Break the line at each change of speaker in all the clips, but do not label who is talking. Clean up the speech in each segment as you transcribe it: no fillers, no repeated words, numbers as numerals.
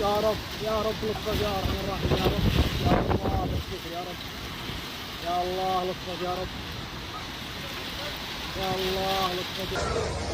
يا رب يا رب لطفك يا ارحم الراحمين يا رب. يا الله لطفك يا رب. يا الله لطفك يا رب. يا الله لطفك يا رب.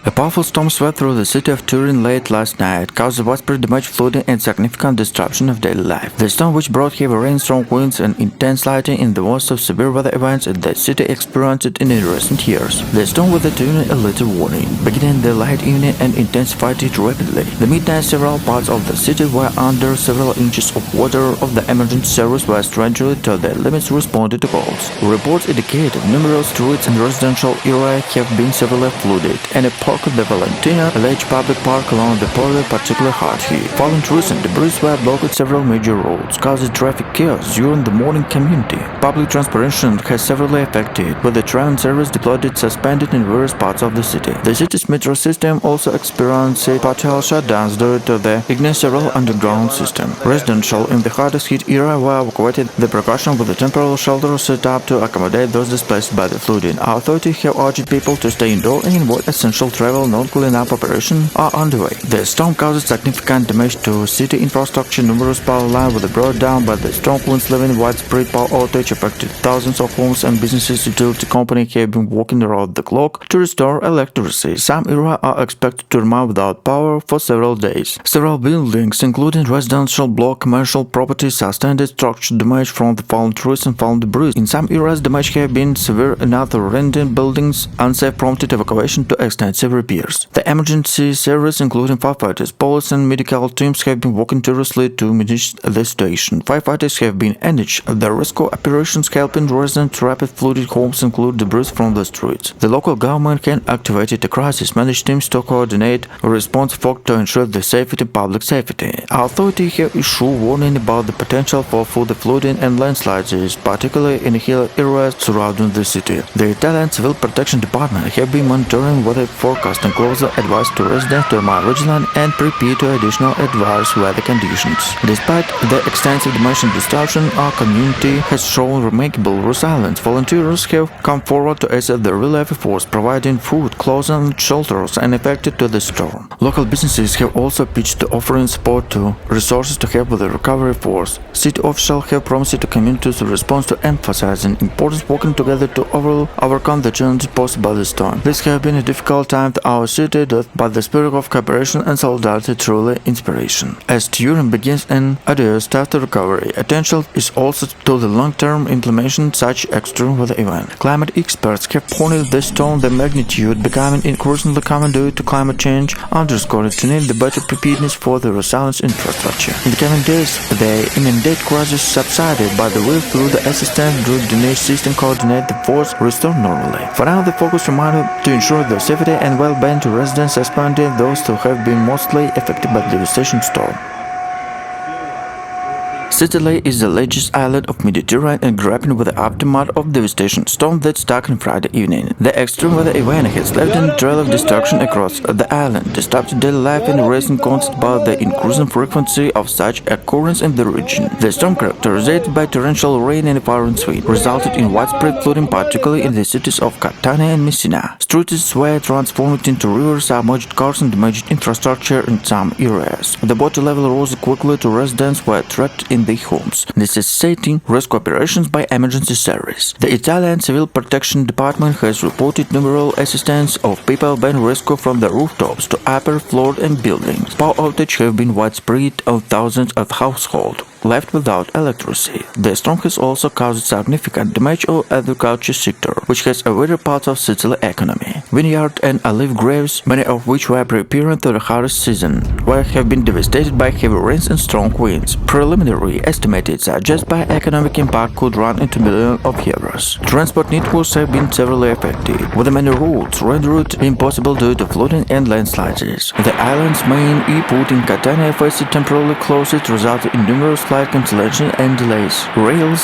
A powerful storm swept through the city of Turin late last night, causing widespread damage, flooding, and significant disruption of daily life. The storm, which brought heavy rain, strong winds, and intense lightning, in the most of severe weather events the city experienced in recent years. The storm was given a little warning, beginning the late evening and intensified it rapidly. The midnight, several parts of the city were under several inches of water. Of the emergency service were stretched to their limits, responded to calls. Reports indicate numerous streets and residential areas have been severely flooded, and a Park of the Valentina, a large public park along the border, particularly hard hit. Fallen trees and debris were blocked several major roads, causing traffic chaos during the morning community. Public transportation has severely affected, with the train service deployed suspended in various parts of the city. The city's metro system also experienced partial shutdowns due to the ignition of several underground systems. Residential in the hardest hit area were evacuated, the precaution with the temporary shelters set up to accommodate those displaced by the flooding. Authorities have urged people to stay indoors and avoid essential travel. Non-cleanup operations are underway. The storm caused significant damage to city infrastructure. Numerous power lines were brought down by the strong winds, leaving widespread power outage affected thousands of homes and businesses. Utility companies have been working around the clock to restore electricity. Some areas are expected to remain without power for several days. Several buildings, including residential block, commercial properties, sustained structural damage from the fallen trees and fallen debris. In some areas, damage have been severe. In other rented buildings, unsafe prompted evacuation to extensive repairs. The emergency service, including firefighters, police, and medical teams, have been working tirelessly to manage the situation. Firefighters have been engaged. The rescue operations helping residents rapid flooded homes include debris from the streets. The local government can activate a crisis management teams to coordinate a response effort to ensure the safety and public safety. Authorities have issued warning about the potential for further flooding and landslides, particularly in hill areas surrounding the city. The Italian Civil Protection Department have been monitoring weather forecast and closer advice to residents to remain vigilant and prepare to additional adverse weather conditions. Despite the extensive damage and destruction, our community has shown remarkable resilience. Volunteers have come forward to assist the relief efforts, providing food, clothing, and shelters and affected to the storm. Local businesses have also pitched to offering support to resources to help with the recovery efforts. City officials have promised to communities to respond to emphasizing importance working together to overcome the challenges posed by the storm. This has been a difficult time to our city, but the spirit of cooperation and solidarity truly inspiration. As Turin begins an arduous task to recovery, attention is also to the long-term implementation of such extreme weather events. Climate experts have pointed the storm, the magnitude becoming increasingly common due to climate change, underscoring the need the better preparedness for the resilient infrastructure. In the coming days, the imminent crisis subsided, but the will through the assistance through the drainage system coordinate the force restore normally. For now, the focus remains to ensure the safety and well-being to residents, especially those who have been mostly affected by the devastation storm. Sicily is the largest island of Mediterranean and grappling with the aftermath of devastation storm that struck on Friday evening. The extreme weather event has left a trail of destruction across the island, disrupting daily life and raising concerns about the increasing frequency of such occurrence in the region. The storm, characterized by torrential rain and violent wind, resulted in widespread flooding, particularly in the cities of Catania and Messina. Streets were transformed into rivers, submerged cars, and damaged infrastructure in some areas. The water level rose quickly to residents were trapped in their homes, necessitating rescue operations by emergency service. The Italian Civil Protection Department has reported numerous assistance of people being rescued from the rooftops to upper floors and buildings. Power outages have been widespread on thousands of households. left without electricity. The storm has also caused significant damage to the agriculture sector, which has a vital part of Sicily economy. Vineyard and olive groves, many of which were preparing for the harvest season, have been devastated by heavy rains and strong winds. Preliminary estimates suggest by economic impact could run into millions of euros. Transport networks have been severely affected, with many routes rendered impossible due to flooding and landslides. The island's main airport in Catania faced temporarily closed, resulting in numerous flight cancellations and delays. Rail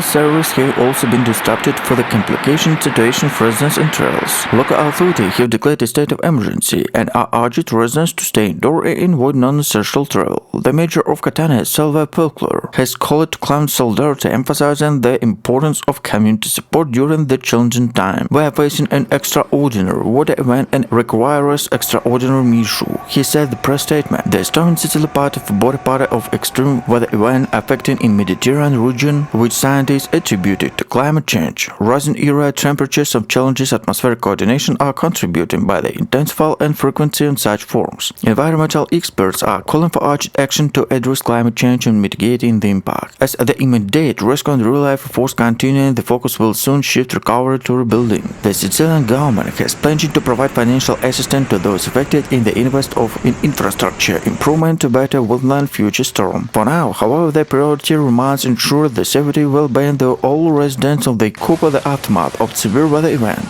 service have also been disrupted for the complication situation for residents and travelers. Local authorities have declared a state of emergency and are urged residents to stay indoors and avoid non-essential travel. The mayor of Catania, Silva Folklore, has called to climate solidarity, emphasizing the importance of community support during the challenging time. We are facing an extraordinary water event and requires extraordinary measures, he said in the press statement. The storm in Sicily part of a body part of extreme weather event affecting in Mediterranean region, which scientists attributed to climate change. Rising area temperatures and challenges atmospheric coordination are contributing by the intense fall and frequency in such forms. Environmental experts are calling for urgent action to address climate change and mitigating the impact. As the immediate rescue and real-life efforts continue, the focus will soon shift recovery to rebuilding. The Sicilian government has pledged to provide financial assistance to those affected in the invest in infrastructure improvement to better withstand future storm. For now, however, the priority remains ensure the safety and well-being of all residents of the cope with the aftermath of severe weather event.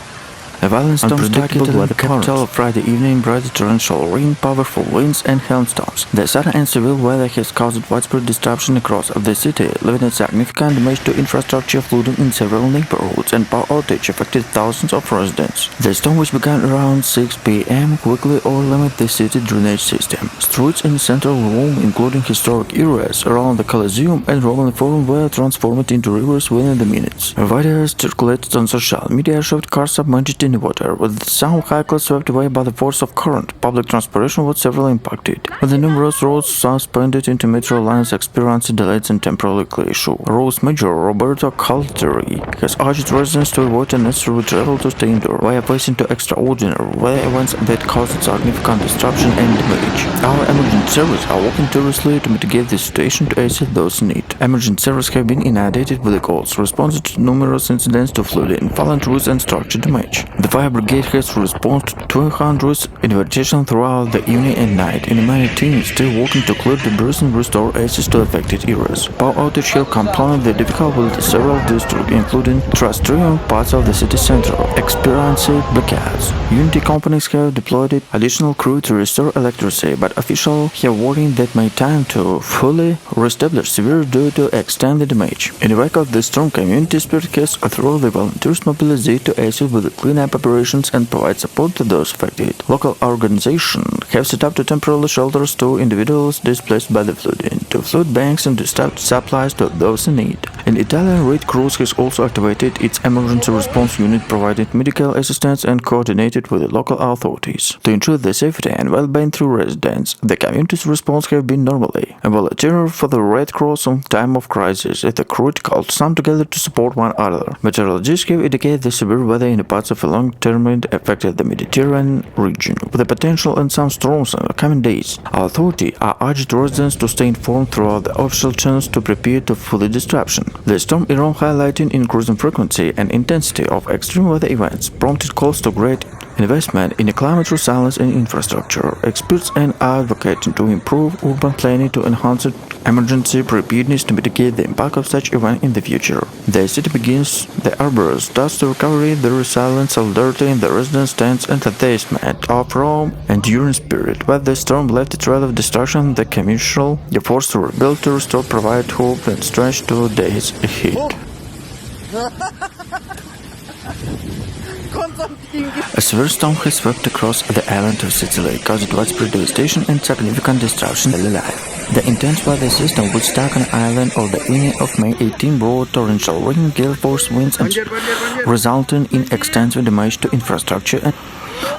A violent storm struck the capital Friday evening, brought torrential rain, powerful winds, and hailstorms. The sudden and severe weather has caused widespread disruption across the city, leaving significant damage to infrastructure, flooding in several neighborhoods, and power outage affected thousands of residents. The storm, which began around 6 p.m., quickly overwhelmed the city drainage system. Streets in central Rome, including historic areas around the Colosseum and Roman Forum, were transformed into rivers within the minutes. Videos circulated on social media showed cars submerged in water, with some vehicles swept away by the force of current. Public transportation was severely impacted, with the numerous roads suspended into metro lines experiencing delays and temporary closure. Roads Major Roberto Calteri has urged residents to avoid unnecessary travel to stay indoors, while facing to extraordinary weather events that caused significant disruption and damage. Our emergency services are working tirelessly to mitigate the situation to assist those in need. Emergency services have been inundated with calls, responding to numerous incidents to flooding, fallen trees, and structure damage. The fire brigade has responded to 200 invitations throughout the evening and night, and many teams still working to clear debris and restore access to affected areas. Power outage have compounded the difficulty with several districts, including terrestrial parts of the city center, experiencing blackouts. Unity companies have deployed additional crew to restore electricity, but officials have warned that may time to fully reestablish severe due to extended damage. In the wake of the storm, community spirit has through the volunteers mobilized to assist with the cleanup operations and provide support to those affected. Local organizations have set up temporary shelters to individuals displaced by the flooding, to flood banks, and distributed supplies to those in need. An Italian Red Cross has also activated its emergency response unit, providing medical assistance and coordinated with the local authorities. To ensure the safety and well-being through residents, the community's response have been normally a volunteer for the Red Cross in time of crisis at the critical time together to support one another. Meteorologists have indicated the severe weather in the parts of a long-term affected the Mediterranean region, with the potential and some storms in the coming days. Authorities are urged residents to stay informed throughout the official channels to prepare for the disruption. The storm Iran highlighting increasing frequency and intensity of extreme weather events prompted calls to great investment in climate resilience and infrastructure. Experts and advocating to improve urban planning to enhance emergency preparedness to mitigate the impact of such event in the future. The city begins the arborist starts to recovery, the resilience, solidarity in the residents stands and the testament of Rome enduring spirit. But the storm left a trail of destruction. The communal efforts to rebuild, to restore, provide hope and strength to days ahead. A severe storm has swept across the island of Sicily, causing widespread devastation and significant destruction of life. The intense weather system which struck an island on the evening of May 18 brought torrential rain, gale force winds, and resulting in extensive damage to infrastructure. And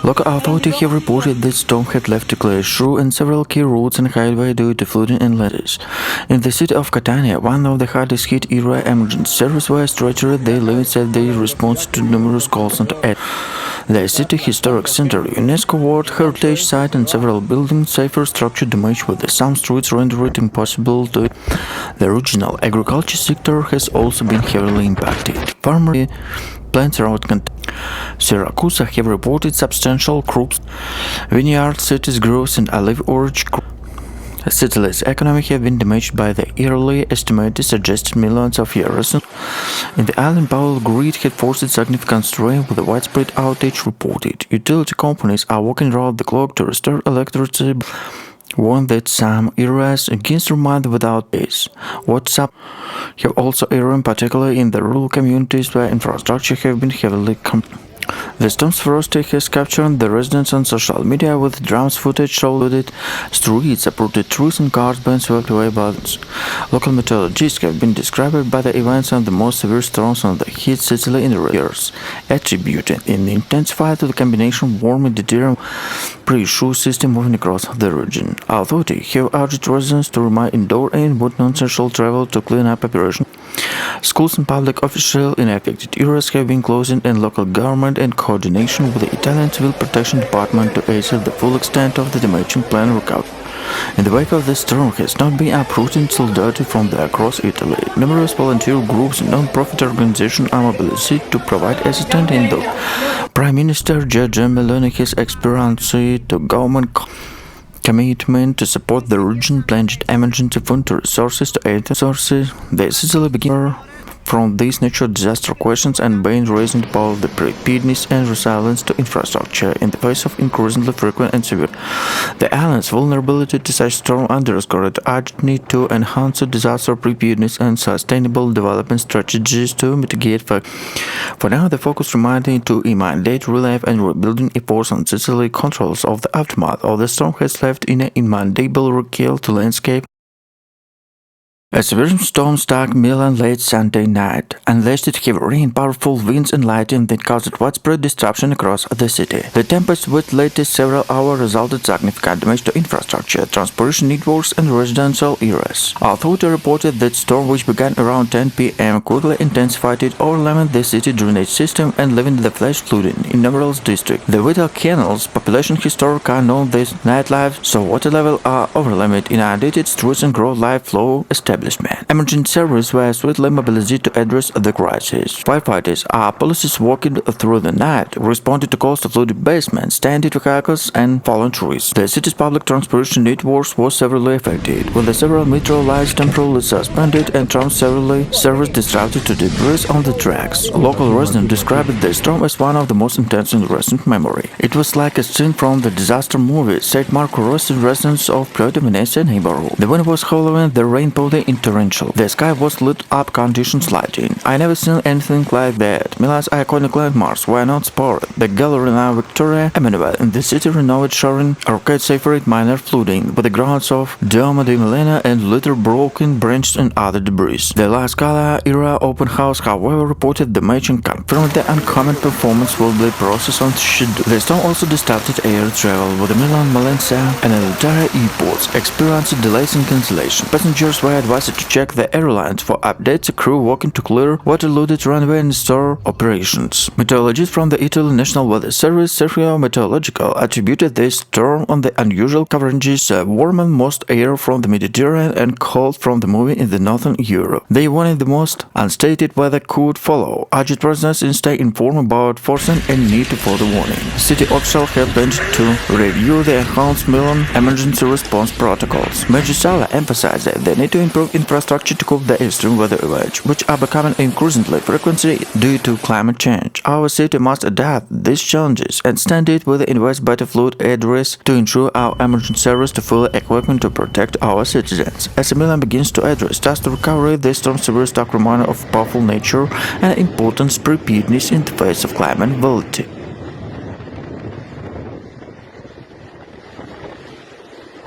local authorities have reported that storm had left a clear through and several key roads and highways due to flooding and levees. In the city of Catania, one of the hardest hit area, emergency services were stretchered. They limited their response to numerous calls and aid. The city historic center, UNESCO World Heritage Site, and several buildings suffer structure damage, with some streets rendered impossible to. The regional agriculture sector has also been heavily impacted. Farmer plants around Syracuse have reported substantial crops, vineyard cities growth, and olive orchard growth. Sicily's economy have been damaged by the early estimated suggested millions of euros in the island. Power grid had forced significant strain, with a widespread outage reported. Utility companies are working around the clock to restore electricity, warned that some areas against remain without base. WhatsApp have also errored, particularly in the rural communities where infrastructure have been heavily The storm's ferocity has captured the residents on social media, with drones footage showed streets uprooted, trees and cars being swept away by others. Local meteorologists have been described by the events and the most severe storms on the hit Sicily in years, attributing an intensified to the combination of warm Mediterranean pre-shoe system moving across the region. Authorities have urged residents to remain indoors and avoid non-essential travel to clean up operations. Schools and public officials in affected areas have been closed, and local government in coordination with the Italian Civil Protection Department to assess the full extent of the damage and plan recovery. In the wake of the storm has not been uprooted in solidarity from across Italy. Numerous volunteer groups and non-profit organizations are mobilized to provide assistance in the Prime Minister Giorgia Meloni has experienced to government commitment to support the region, pledged emergency fund to resources to aid sources. The Sicily began from these natural disaster questions and being raising about the preparedness and resilience to infrastructure in the face of increasingly frequent and severe. The island's vulnerability to such storm underscored the urgent need to enhance disaster preparedness and sustainable development strategies to mitigate. For now, the focus remained to immediate relief and rebuilding efforts on Sicily. Controls of the aftermath of the storm has left in an immutable recall to landscape. A severe storm struck Milan late Sunday night, unleashed heavy rain, powerful winds and lightning that caused widespread disruption across the city. The tempest, which lasted several hours, resulted in significant damage to infrastructure, transportation networks, and residential areas. Authorities reported that storm, which began around 10 p.m., quickly intensified, overwhelming the city drainage system and leaving the flash flooding in numerous districts. The vital canals, population historic unknown, this nightlife, so water level are overwhelmed, inundated streets and grow life flow established. Emergency services were swiftly mobilized to address the crisis. Firefighters are policies working through the night, responded to calls to flooded basements, standing vehicles, and fallen trees. The city's public transportation networks was severely affected, with the several metro lines temporarily suspended and tram service disrupted to debris on the tracks. Local residents described the storm as one of the most intense in recent memory. It was like a scene from the disaster movie, said Marco Rossi, residents of Piotr Venezia neighborhood. The wind was howling, the rain poured in torrential. The sky was lit up, conditions lighting. I never seen anything like that. Milan's iconic landmarks were not spared. The gallery now Victoria Emanuel in the city renowned Sharon Arcade suffered minor flooding, with the grounds of Duomo di Milano and little broken branches and other debris. The La Scala era open house, however, reported damage and confirmed the uncommon performance will be processed on schedule. The storm also disrupted air travel, with the Milan, Valencia, and Eleuteria airports experienced delays and cancellation. Passengers were advised to check the airlines for updates. A crew working to clear water-loaded runway and restore operations. Meteorologists from the Italy National Weather Service, Sergio Meteorological, attributed this storm on the unusual coverages of warm and moist air from the Mediterranean and cold from the moving in the northern Europe. They warned the most unstated weather could follow, urged residents to stay informed about forcing and need to further warning. City officials have pledged to review the enhanced Milan emergency response protocols. Major Sala emphasized that they need to improve infrastructure to cope the extreme weather events, which are becoming increasingly frequent due to climate change. Our city must adapt these challenges and stand it with the invest better flood address to ensure our emergency service to fully equipment to protect our citizens. As Milan begins to address disaster recovery, this storm severe stark reminder of powerful nature and importance preparedness in the face of climate volatility.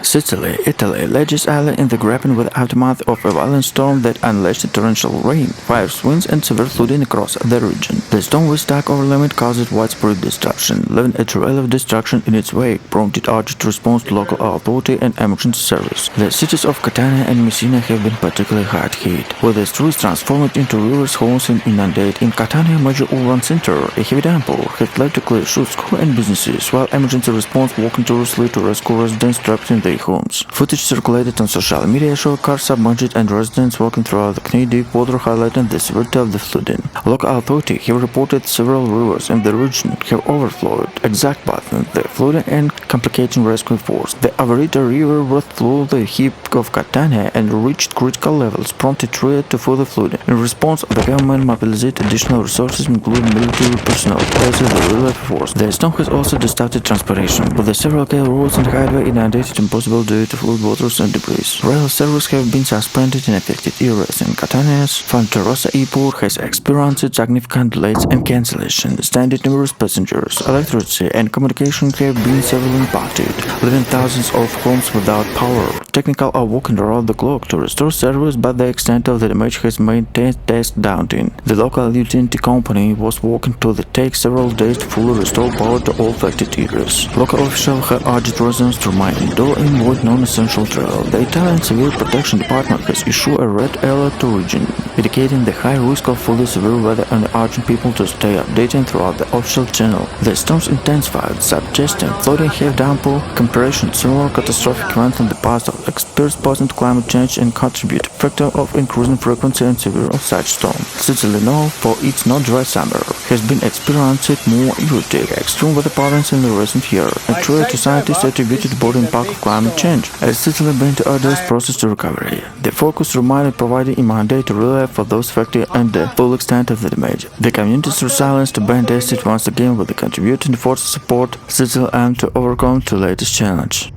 Sicily, Italy, largest island in the grappling with the aftermath of a violent storm that unleashed torrential rain, fierce winds, and severe flooding across the region. The storm, which struck over limit, caused widespread destruction, leaving a trail of destruction in its wake, prompted urgent response to local authority and emergency service. The cities of Catania and Messina have been particularly hard hit, with the streets transformed into rivers, homes, and inundated. In Catania, major urban center, a heavy downpour had led to clear schools and businesses, while emergency response working tirelessly to rescue residents trapped in their homes. Footage circulated on social media showed cars submerged and residents walking throughout the knee-deep water, highlighting the severity of the flooding. Local authorities have reported several rivers in the region have overflowed, exact pattern, the flooding and complicating rescue efforts. The Averita River burst through the heap of Catania and reached critical levels, prompting threat to further flooding. In response, the government mobilized additional resources, including military personnel, as the relief force. The storm has also disrupted transportation, with the several key roads and highways inundated impossible due to floodwaters and debris. Rail service have been suspended in affected areas, and Catania's Fontorosa airport has experienced significant delays and cancellations. Stranded numerous passengers, electricity and communication have been severely impacted, leaving thousands of homes without power. Technical are working around the clock to restore service, but the extent of the damage has made task daunting. The local utility company was working to take several days to fully restore power to all affected areas. Local officials have urged residents to remain indoors and avoid non-essential travel. The Italian Civil Protection Department has issued a red alert to region, indicating the high risk of further severe weather and urging people to stay updated throughout the official channel. The storms intensified, suggesting flooding, heavy downpour, comparison to similar catastrophic events in the past of experts pointing to climate change and contribute factor of increasing frequency and severity of such storms. Sicily, known for its not dry summer, has been experiencing more erratic, extreme weather patterns in the recent year, a threat to scientists attributed to the impact of climate change. As Sicily been to others process to recovery, the focus remained providing immediate relief for those affected and the full extent of the damage. The community's resilience to been tested once again with the contributing efforts to support Sicily and to overcome the latest challenge.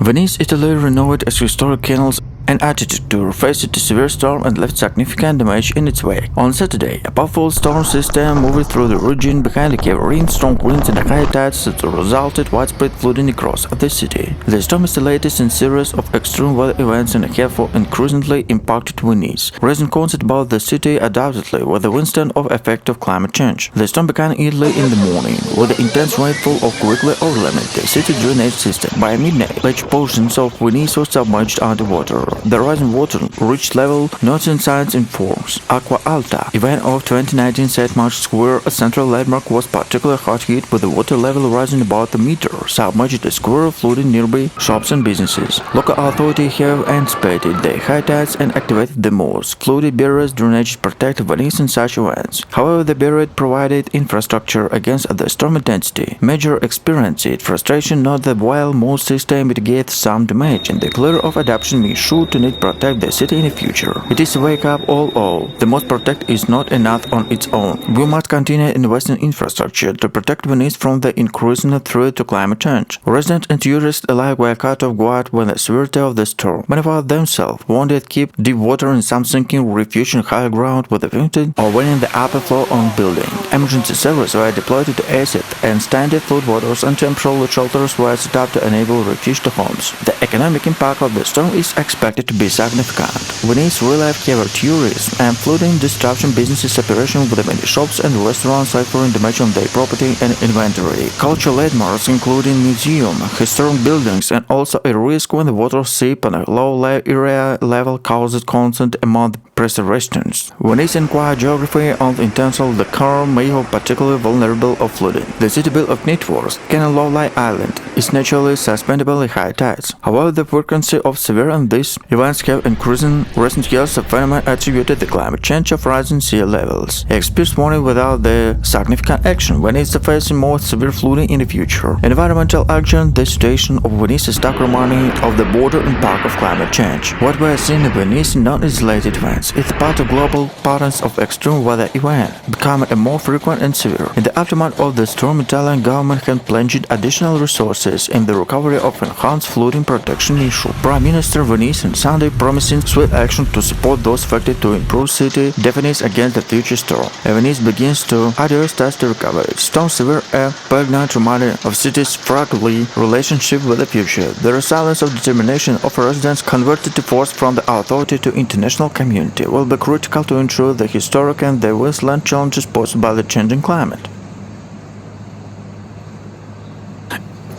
Venice, Italy renowned as historic canals and attitude to face a severe storm and left significant damage in its wake. On Saturday, a powerful storm system moved through the region behind the rain, strong winds and high tides that resulted widespread flooding across the city. The storm is the latest in series of extreme weather events and have increasingly impacted Venice, raising concerns about the city undoubtedly with the winston of effect of climate change. The storm began early in the morning, with the intense rainfall of quickly overwhelming the city drainage system. By midnight, large portions of Venice were submerged underwater. The rising water reached level not in science informs. Acqua Alta event of 2019 St. March Square, a central landmark, was particularly hard hit with the water level rising about a meter, submerged the square, flooding nearby shops and businesses. Local authorities have anticipated the high tides and activated the most flooded barriers drainage to protect Venice in such events. However, the barrier provided infrastructure against the storm intensity. Major experienced frustration not that while most systems mitigate some damage, and the clear of adoption is sure to need to protect the city in the future. It is a wake up all. The most protect is not enough on its own. We must continue investing in infrastructure to protect Venice from the increasing threat to climate change. Residents and tourists alike were caught off guard when the severity of the storm. Many of themselves wanted to keep deep water in some sinking refuge in higher ground with the winter or when in the upper floor on building. Emergency services were deployed to exit and standard floodwaters and temporary shelters were set up to enable refuge to homes. The economic impact of the storm is expected to be significant. Venice relief covered tourism and flooding disruption businesses separation with many shops and restaurants suffering damage on their property and inventory. Cultural landmarks including museum, historic buildings and also a risk when the water seep on a low area level causes concern among the preservationists. Venetian quiet geography on the intentional the car may have particularly vulnerable of flooding. The city built of networks, Canal Lowly Island, is naturally suspendable at high tides. However, the frequency of severe and these events have increased in recent years, a phenomenon attributed to climate change of rising sea levels. Experts warning without the significant action Venice is facing more severe flooding in the future. Environmental action, the situation of Venice is stuck remaining of the border impact of climate change. What we are seeing in Venice is not isolated event. hurricanes. It's part of global patterns of extreme weather events, becoming more frequent and severe. In the aftermath of the storm, Italian government has plunged additional resources in the recovery of enhanced flooding protection issue. Prime Minister Venice on Sunday promising swift action to support those affected to improve city defense against the future storm. Venice begins to adjust to recover. Storm severe a poignant reminder of city's fragile relationship with the future. The resilience and determination of residents converted to force from the authority to international community will be critical to ensure the historic and the wasteland challenges posed by the changing climate.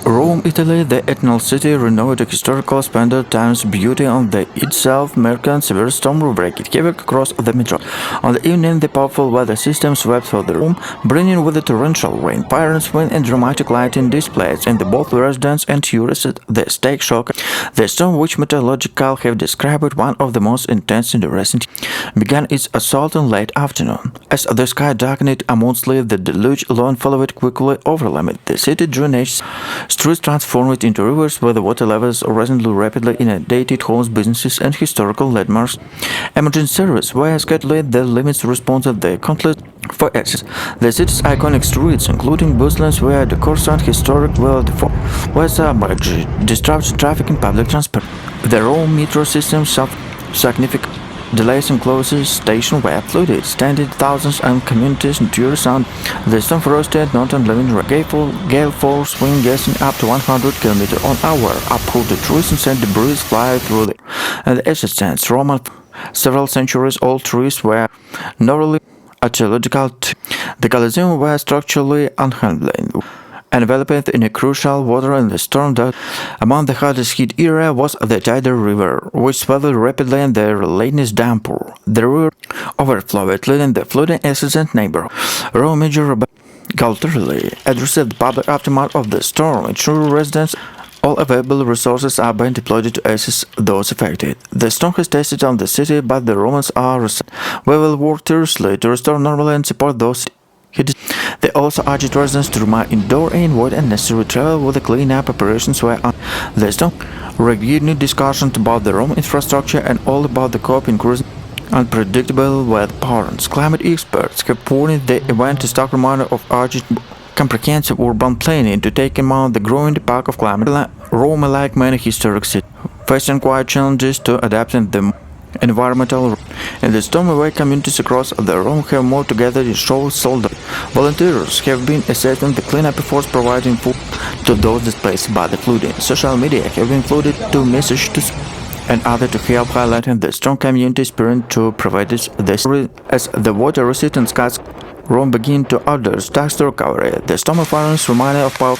Rome, Italy, the eternal city, renowned historical splendor times beauty on the itself, American severe storm wreaked havoc across the metro. On the evening, the powerful weather system swept through the room, bringing with it torrential rain, pirates, wind, and dramatic lighting displays in the both residents and tourists. The stake shock. The storm, which meteorological have described one of the most intense in the recent years, began its assault in late afternoon. As the sky darkened immensely, the deluge alone followed quickly overwhelmed the city drainage. Streets transformed into rivers where the water levels risen rapidly, inundated homes, businesses, and historical landmarks. Emergency services were scheduled the limits to respond to the conflict for access. The city's iconic streets, including bustling where the Corsan historic world was disrupted traffic in public transport. The Rome metro system suffered significant delays and closures. Stations were flooded, standing thousands and communities and tourists on the storm frosted northern living gale force wind gusting up to 100 km/h upheld the trees and sent debris flying through the existence. Roman several centuries old trees were narrowly archaeological. The Colosseum was structurally unhandled, enveloped in a crucial water in the storm that among the hardest hit area was the Tiber River, which swelled rapidly in the relentless downpour. The river overflowed, leading the flooding accident neighborhood. Rome Major culturally addressed the public aftermath of the storm, ensuring residents all available resources are being deployed to assist those affected. The storm has tested on the city, but the Romans are resilient. We will work tirelessly to restore normality and support those. They also urged residents to remain indoors and avoid unnecessary travel with the cleanup operations were on. The storm reviewed discussions about the Rome infrastructure and all about the COP increasing unpredictable weather patterns. Climate experts have pointed the event to stark reminder of urgent comprehensive urban planning to take account the growing impact of climate. Rome, like many historic cities, facing quite challenges to adapting the environmental. In the storm-away communities across the Rome have more together to show solidarity. Volunteers have been assisting the cleanup efforts, providing food to those displaced by the flooding. Social media have been flooded to messages to and other to help highlighting the strong community spirit to provide this as the water receded and skies. Rome began to order stacks to recovery. The storm of violence reminded of power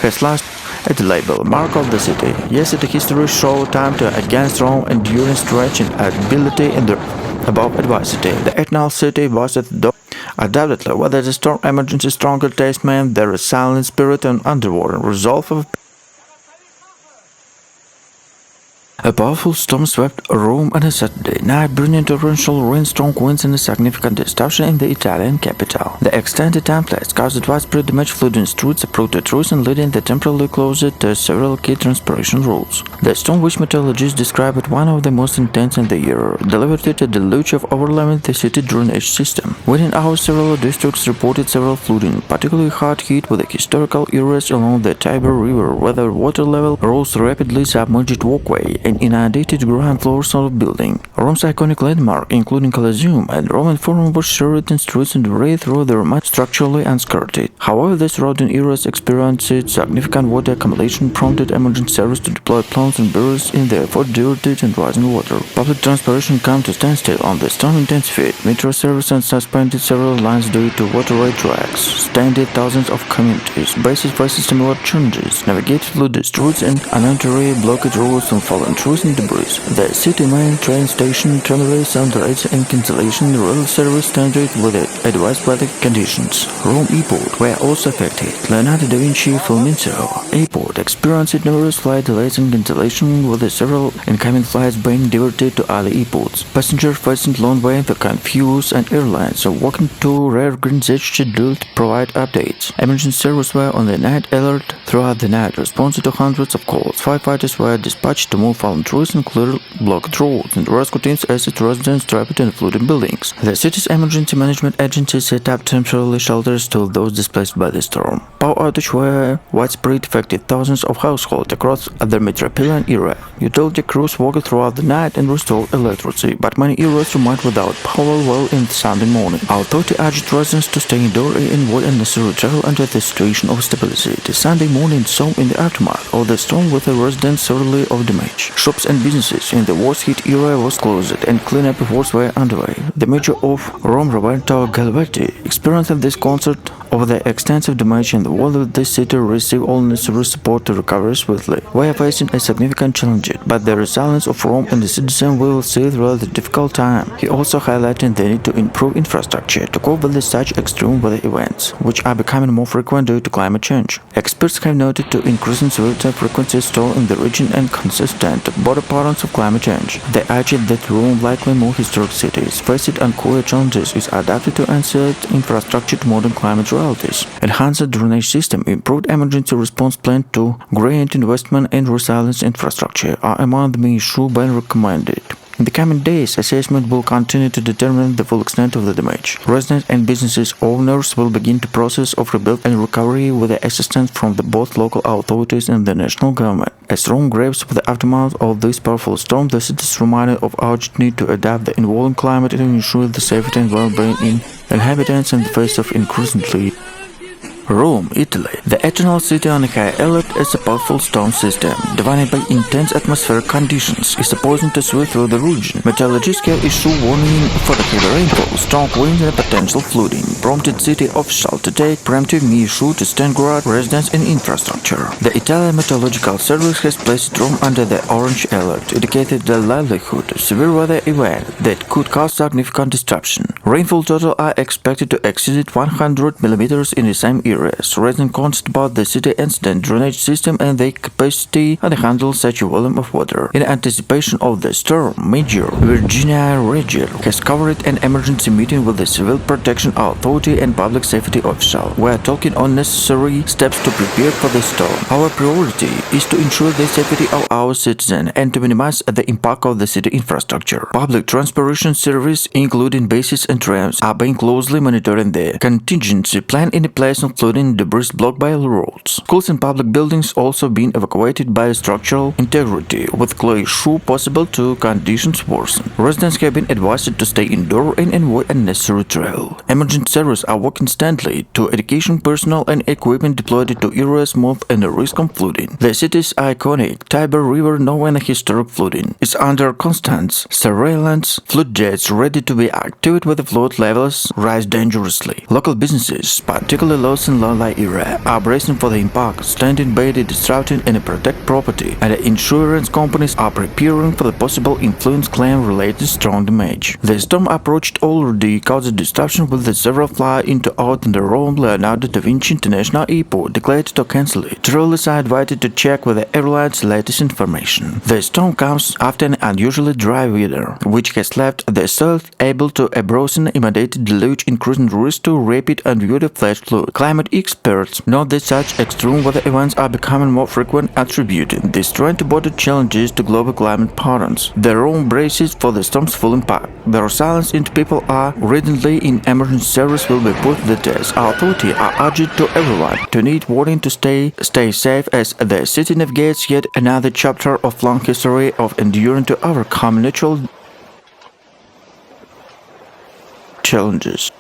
has lost at the label mark of the city. Yesterday history showed time to against Rome enduring stretch and ability in the above adversity. The eternal city was at the door. Undoubtedly, whether the storm emergency stronger taste man, the resilient spirit and underwater resolve of a powerful storm swept Rome on a Saturday night, bringing torrential rain, strong winds, and a significant destruction in the Italian capital. The extended time lapse caused widespread damage, flooding streets, uprooted trees, and leading the temporarily closed to several key transportation routes. The storm, which meteorologists describe as one of the most intense in the year, delivered a deluge of overwhelming the city drainage system. Within hours, several districts reported several flooding, particularly hard hit with the historical areas along the Tiber River, where the water level rose rapidly, submerged walkway and inundated ground floors of building. Rome's iconic landmark, including Colosseum and Roman Forum, was shrouded in streets and debris through the remote structurally unscattered. However, the surrounding areas experienced significant water accumulation, prompted emergency service to deploy planes and barriers in the effort to diverted and rising water. Public transportation came to standstill on the storm intensified. Metro service and suspended several lines due to waterway tracks. Stranded thousands of communities. Bases faced similar challenges. Navigated flooded streets and unentry blocked roads and fallen trees and debris. The city main train station terminates under its cancellation rail service standard with adverse weather conditions. Rome Airport were also affected. Leonardo da Vinci Fiumicino Airport experienced numerous flight delays and cancellation, with several incoming flights being diverted to other airports. Passengers facing long waits were confused, and airlines are working to reorganize its schedule to provide updates. Emergency services were on the night alert throughout the night, responding to hundreds of calls. Firefighters were dispatched to move fallen trees and clear blocked roads, and rescue teams assist residents trapped in flooded buildings. The city's emergency management agency set up temporary shelters to those displaced by the storm. Power outages were widespread, affected thousands of households across the metropolitan area. Utility crews worked throughout the night and restored electricity, but many areas remained without power well in Sunday morning. Authority urged residents to stay indoors and avoid unnecessary travel until the situation of stability. The Sunday morning saw in the aftermath of the storm with the residents severely of damage. Shops and businesses in the worst hit area was closed and cleanup efforts were underway. The mayor of Rome, Roberto Galvati, experienced this concert of the extensive damage in the world of this city receive all necessary support to recover swiftly. We are facing a significant challenge, but the resilience of Rome and the citizens will see through the difficult time. He also highlighted the need to improve infrastructure to cope with such extreme weather events, which are becoming more frequent due to climate change. Experts have noted to increasing severity frequency still in the region and consistent border patterns of climate change. They urged that Rome, like more historic cities, faced unclear challenges is adapted to ancient infrastructure to modern climate realities. Enhanced drainage system, improved emergency response plan to grant investment and resilience infrastructure are among the main issues being recommended. In the coming days, assessment will continue to determine the full extent of the damage. Residents and businesses owners will begin the process of rebuild and recovery with the assistance from both local authorities and the national government. As Rome grapples with the aftermath of this powerful storm, the city is reminded of urgent need to adapt the evolving climate and ensure the safety and well-being in inhabitants in the face of increasingly Rome, Italy. The eternal city on high alert is a powerful storm system, divided by intense atmospheric conditions, is poised to sweep through the region. Meteorologists have issued warning for the heavy rainfall, strong winds and potential flooding, prompted city officials to take preemptive measures to safeguard residents and infrastructure. The Italian Meteorological Service has placed Rome under the orange alert, indicating the likelihood of severe weather events that could cause significant disruption. Rainfall total are expected to exceed 100 mm in the same area. Residents concerned about the city incident drainage system and their capacity to handle such a volume of water. In anticipation of the storm, Major Virginia Reggio has covered an emergency meeting with the Civil Protection Authority and public safety official. We are talking on necessary steps to prepare for the storm. Our priority is to ensure the safety of our citizens and to minimize the impact of the city infrastructure. Public transportation service, including buses and trams, are being closely monitoring the contingency plan in place, including debris blocked by roads. Schools and public buildings also being evacuated by structural integrity, with clear issue possible to conditions worsen. Residents have been advised to stay indoors and avoid unnecessary travel. Emergency services are working steadily to education personnel and equipment deployed to areas moved and the risk of flooding. The city's iconic Tiber River, known as historic flooding, is under constant surveillance. Flood jets ready to be activated with the flood levels rise dangerously. Local businesses, particularly those in low-lying areas, are bracing for the impact, standing by the disrupting and protect property, and the insurance companies are preparing for the possible influence claim related to strong damage. The storm approached already caused disruption with the several flights into out in the Rome Leonardo da Vinci International Airport declared to cancel it. Travelers are invited to check with the airline's latest information. The storm comes after an unusually dry weather, which has left the soil able to absorb an immediate deluge, increasing risk to rapid and viewed flash flood. Climate experts note that such extreme weather events are becoming more frequent, attributing this trend to border challenges to global climate patterns. The Rome braces for the storm's full impact. The resilience into people are readily in emergency service will be put to the test. Authorities are urged to everyone to need warning to stay safe as the city navigates yet another chapter of long history of enduring to overcome natural challenges.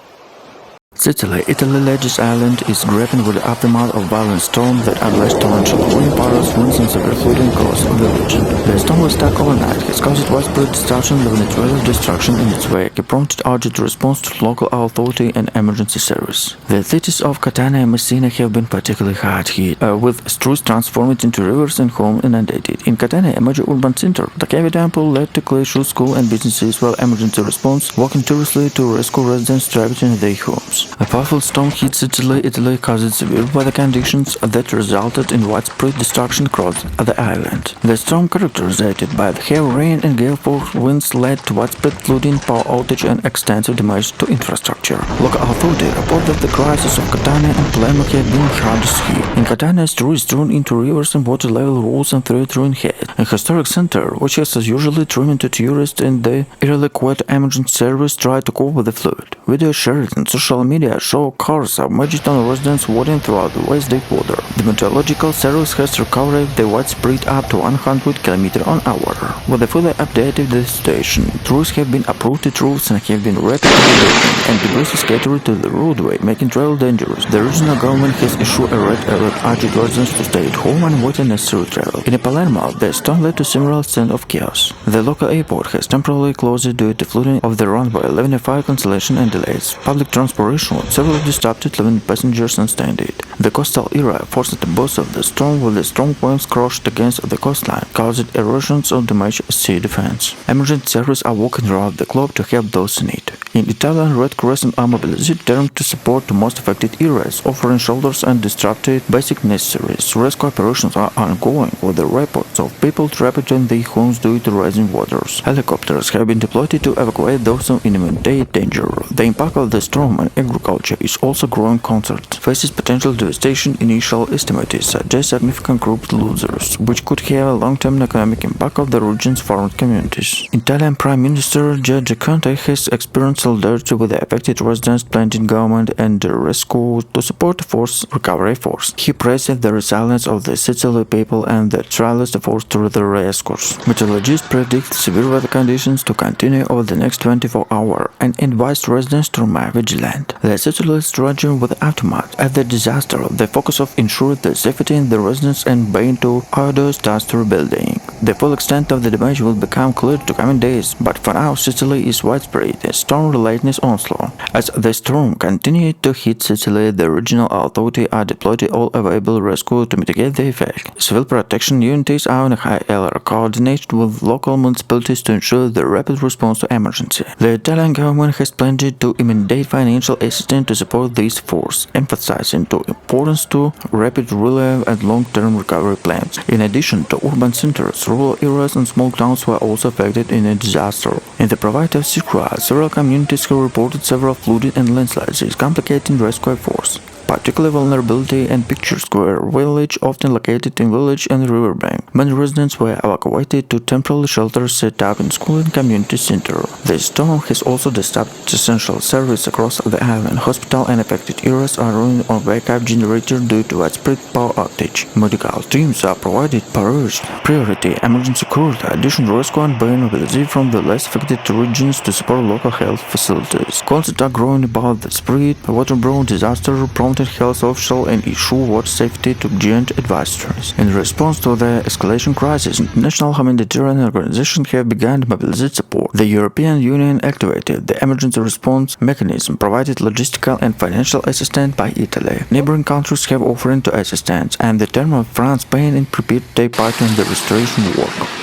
Sicily, Italy largest island, is grappling with the aftermath of violent storms that unleashed torrential rain patterns, winds and severe flooding across the region. The storm was stuck overnight, has caused widespread destruction, leaving natural destruction in its wake. It prompted urgent response to local authority and emergency service. The cities of Catania and Messina have been particularly hard hit, with streets transformed into rivers and homes inundated. In Catania, a major urban center, the heavy downpour led to closure schools and businesses, while emergency response working tirelessly to rescue residents trapped in their homes. A powerful storm hit Sicily, Italy, causing severe weather conditions that resulted in widespread destruction across the island. The storm, characterized by the heavy rain and gale force winds, led to widespread flooding, power outage, and extensive damage to infrastructure. Local authorities report that the crisis of Catania and Palermo have been hardest hit. In Catania, streets drawn into rivers and water level rose and threw ruin head. A historic center, which has usually driven to tourists, and the ill-equipped emergency service tried to cope with the flood. Videos shared on social media show cars submerged on residents wading throughout the waist-deep water. The meteorological service has recovered the widespread up to 100 km/h. With a fully updated the situation, trees have been uprooted, roofs and have been rapidly broken, and debris is scattered to the roadway, making travel dangerous. The regional government has issued a red alert urging residents to stay at home and avoid unnecessary travel. In Palermo, the storm led to similar scene of chaos. The local airport has temporarily closed due to flooding of the runway, leaving a fire cancellation and delays. Public transportation was severely disrupted, leaving passengers unstranded. The coastal area forced the burst of the storm, with the strong winds crashed against the coastline, causing erosions or damage sea defense. Emergency services are working throughout the globe to help those in need. In Italy, Red Crescent are mobilized to support the most affected areas, offering shelters and distributing basic necessaries. Rescue operations are ongoing, with the reports of people trapped in their homes due to rising waters. Helicopters have been deployed to evacuate those in immediate danger. The impact of the storm on agriculture is also growing concern. Faces potential devastation. Initial estimates suggest significant group losers, which could have a long-term economic impact on the region's farming communities. Italian Prime Minister Giorgio Conte has experienced solidarity with the affected residents, planting government and the rescue to support the force recovery force. He praised the resilience of the Sicily people and the tireless efforts to the rescues. Meteorologists predict severe weather conditions to continue over the next 24 hours and advised residents to remain vigilant. The Sicily is struggling with the aftermath of the disaster. The focus of ensuring the safety of the residents and bringing to orders tasks to rebuilding. The full extent of the damage will become clear to coming days, but for now Sicily is widespread a storm-related onslaught. As the storm continued to hit Sicily, the regional authorities are deploying all available rescue to mitigate the effect. Civil protection units are on high alert, coordinated with local municipalities to ensure the rapid response to emergency. The Italian government has pledged to immediate financial assistance to support these forces, emphasizing the importance to rapid relief and long-term recovery plans. In addition to urban centers, rural areas and small towns were also affected in a disaster. In the province of Sicily, several communities have reported several flooding and landslides, complicating rescue efforts. Particular vulnerability and Picture Square village, often located in village and riverbank. Many residents were evacuated to temporary shelters set up in school and community center. The storm has also disturbed essential service across the island. Hospital and affected areas are running on backup generator due to widespread power outage. Medical teams are provided priority emergency care, additional rescue and being mobilized from the less affected regions to support local health facilities. Concerns are growing about the spread, waterborne disaster, prompted health officials and issue water safety to giant advisories. In response to the escalation crisis, international humanitarian organizations have begun to mobilize support. The European Union activated the emergency response mechanism, provided logistical and financial assistance by Italy. Neighboring countries have offered to assistance, and the term of France, Spain, and prepared to take part in the restoration work.